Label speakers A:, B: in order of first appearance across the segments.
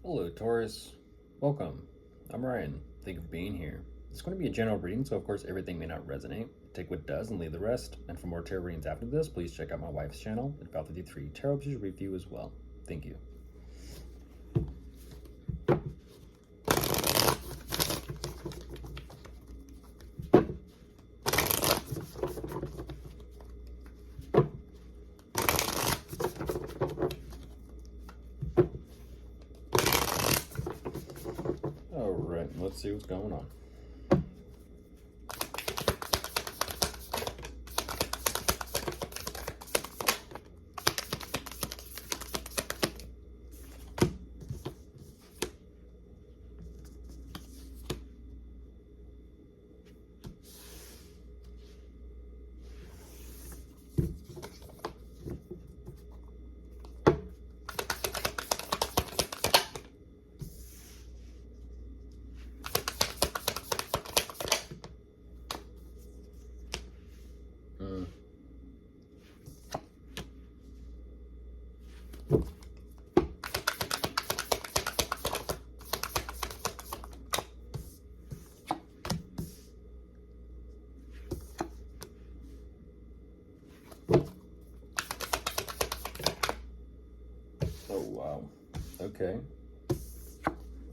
A: Hello, Taurus. Welcome. I'm Ryan. Thank you for being here. It's going to be a general reading, so of course everything may not resonate. Take what does and leave the rest. And for more tarot readings after this, please check out my wife's channel at Val53 Tarot Pictures Review as well. Thank you. Alright, let's see what's going on. Oh, wow. Okay.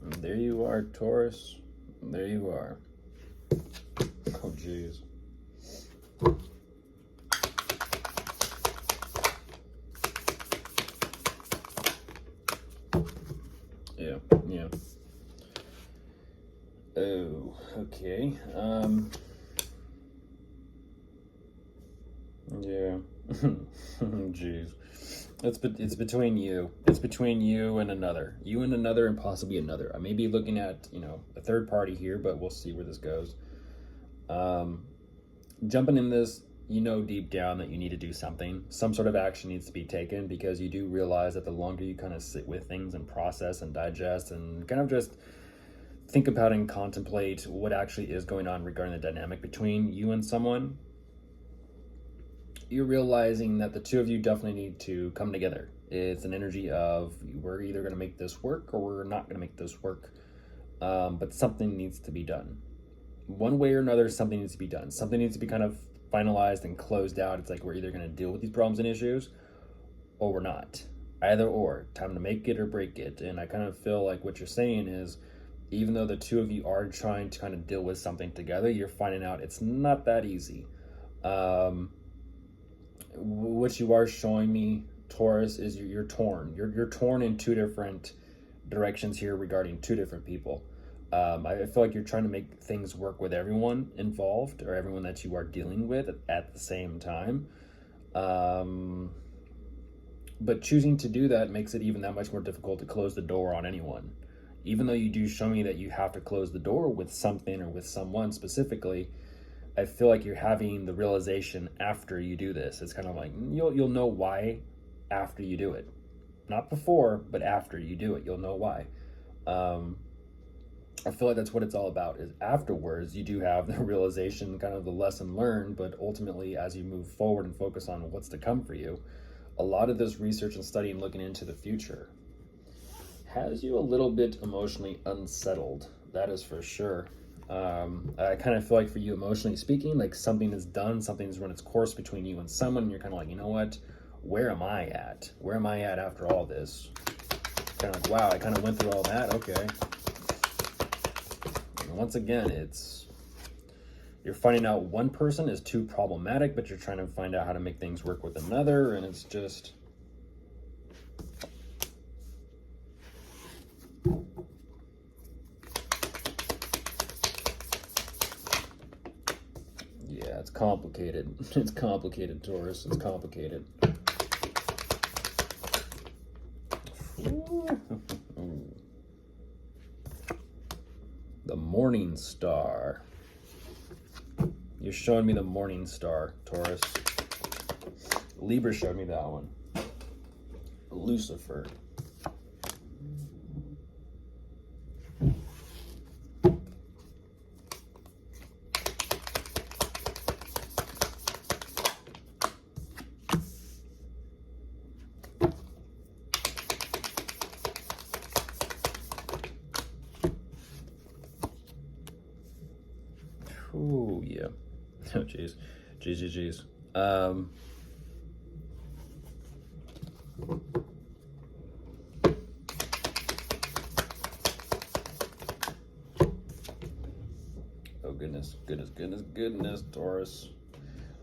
A: And there you are, Taurus. There you are. Oh, jeez. Yeah. Oh, okay. Yeah. Jeez. It's between you. It's between you and another. You and another and possibly another. I may be looking at, a third party here, but we'll see where this goes. Jumping in this, deep down that you need to do something. Some sort of action needs to be taken because you do realize that the longer you kind of sit with things and process and digest and kind of just think about and contemplate what actually is going on regarding the dynamic between you and someone, you're realizing that the two of you definitely need to come together. It's an energy of we're either going to make this work or we're not going to make this work, but something needs to be done. One way or another, something needs to be done. Something needs to be kind of finalized and closed out. It's like we're either going to deal with these problems and issues or we're not. Either or. Time to make it or break it. And I kind of feel like what you're saying is, even though the two of you are trying to kind of deal with something together, you're finding out it's not that easy. What you are showing me, Taurus, is you're torn. You're torn in two different directions here regarding two different people. I feel like you're trying to make things work with everyone involved or everyone that you are dealing with at the same time. But choosing to do that makes it even that much more difficult to close the door on anyone. Even though you do show me that you have to close the door with something or with someone specifically, I feel like you're having the realization after you do this. It's kind of like you'll know why after you do it. Not before, but after you do it, you'll know why. I feel like that's what it's all about, is afterwards you do have the realization, kind of the lesson learned, but ultimately as you move forward and focus on what's to come for you, a lot of this research and study and looking into the future has you a little bit emotionally unsettled. That is for sure. I kind of feel like for you, emotionally speaking, like something is done, something's run its course between you and someone, and you're kind of like, you know what? Where am I at? Where am I at after all this? Kind of like, wow, I kind of went through all that. Okay. And once again, you're finding out one person is too problematic, but you're trying to find out how to make things work with another, and it's just... Yeah, it's complicated. It's complicated, Taurus. It's complicated. The Morning Star. You're showing me the Morning Star, Taurus. Libra showed me that one. Lucifer. Ooh, yeah. Oh, jeez. Jeez. Oh, goodness, Taurus.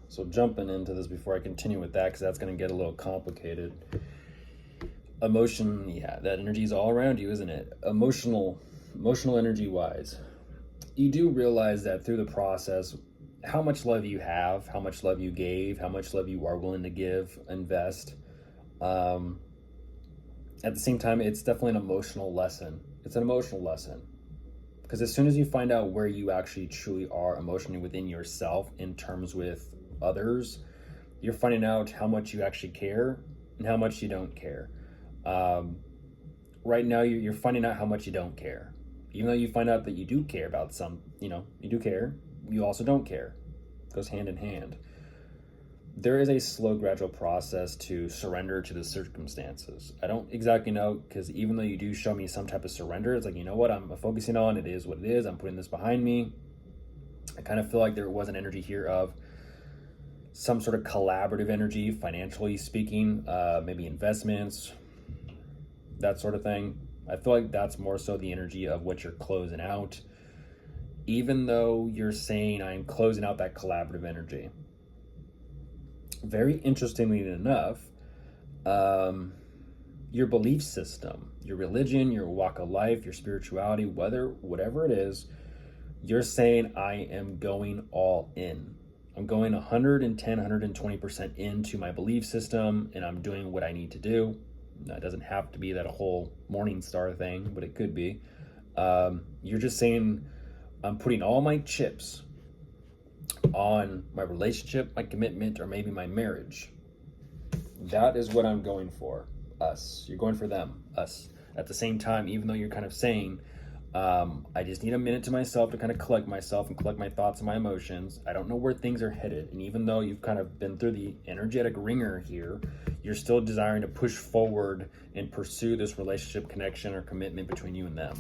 A: So jumping into this before I continue with that, because that's going to get a little complicated. Emotion, yeah, that energy is all around you, isn't it? Emotional energy wise, you do realize that through the process, how much love you have, how much love you gave, how much love you are willing to give, invest. At the same time, it's definitely an emotional lesson. It's an emotional lesson. Because as soon as you find out where you actually truly are emotionally within yourself in terms with others, you're finding out how much you actually care and how much you don't care. Right now, you're finding out how much you don't care. Even though you find out that you do care about you do care, you also don't care. It goes hand in hand. There is a slow, gradual process to surrender to the circumstances. I don't exactly know, because even though you do show me some type of surrender, it's like, you know what, I'm focusing on, it is what it is, I'm putting this behind me. I kind of feel like there was an energy here of some sort of collaborative energy, financially speaking, maybe investments, that sort of thing. I feel like that's more so the energy of what you're closing out, even though you're saying I'm closing out that collaborative energy. Very interestingly enough, your belief system, your religion, your walk of life, your spirituality, whatever it is, you're saying I am going all in. I'm going 110, 120% into my belief system, and I'm doing what I need to do. Now, it doesn't have to be that whole morning star thing, but it could be. You're just saying I'm putting all my chips on my relationship, my commitment, or maybe my marriage. That is what I'm going for. Us. You're going for them. Us. At the same time, even though you're kind of saying, I just need a minute to myself to kind of collect myself and collect my thoughts and my emotions. I don't know where things are headed. And even though you've kind of been through the energetic ringer here, you're still desiring to push forward and pursue this relationship, connection, or commitment between you and them.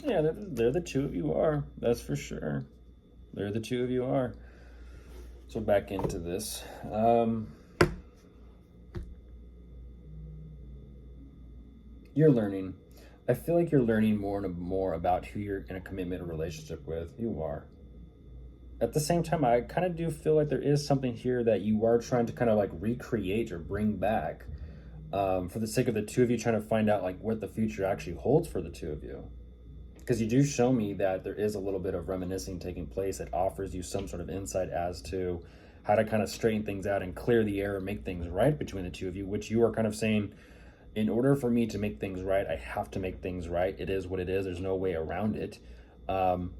A: Yeah, they're the two of you are. That's for sure. They're the two of you are. So back into this. You're learning. I feel like you're learning more and more about who you're in a commitment or relationship with. You are. At the same time, I kind of do feel like there is something here that you are trying to kind of like recreate or bring back, for the sake of the two of you trying to find out like what the future actually holds for the two of you. Because you do show me that there is a little bit of reminiscing taking place that offers you some sort of insight as to how to kind of straighten things out and clear the air and make things right between the two of you, which you are kind of saying, in order for me to make things right, I have to make things right. It is what it is. There's no way around it. And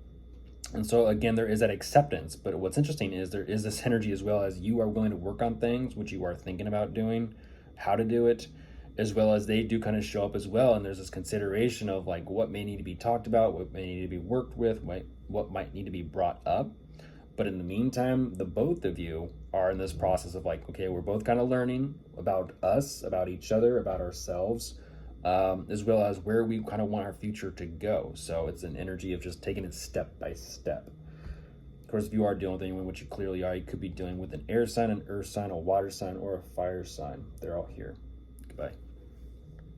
A: so again, there is that acceptance. But what's interesting is there is this energy as well, as you are willing to work on things, which you are thinking about doing, how to do it, as well as they do kind of show up as well. And there's this consideration of like what may need to be talked about, what may need to be worked with, what might need to be brought up. But in the meantime, the both of you are in this process of like, okay, we're both kind of learning about us, about each other, about ourselves, as well as where we kind of want our future to go. So it's an energy of just taking it step by step. Of course, if you are dealing with anyone, which you clearly are, you could be dealing with an air sign, an earth sign, a water sign, or a fire sign. They're all here. Goodbye.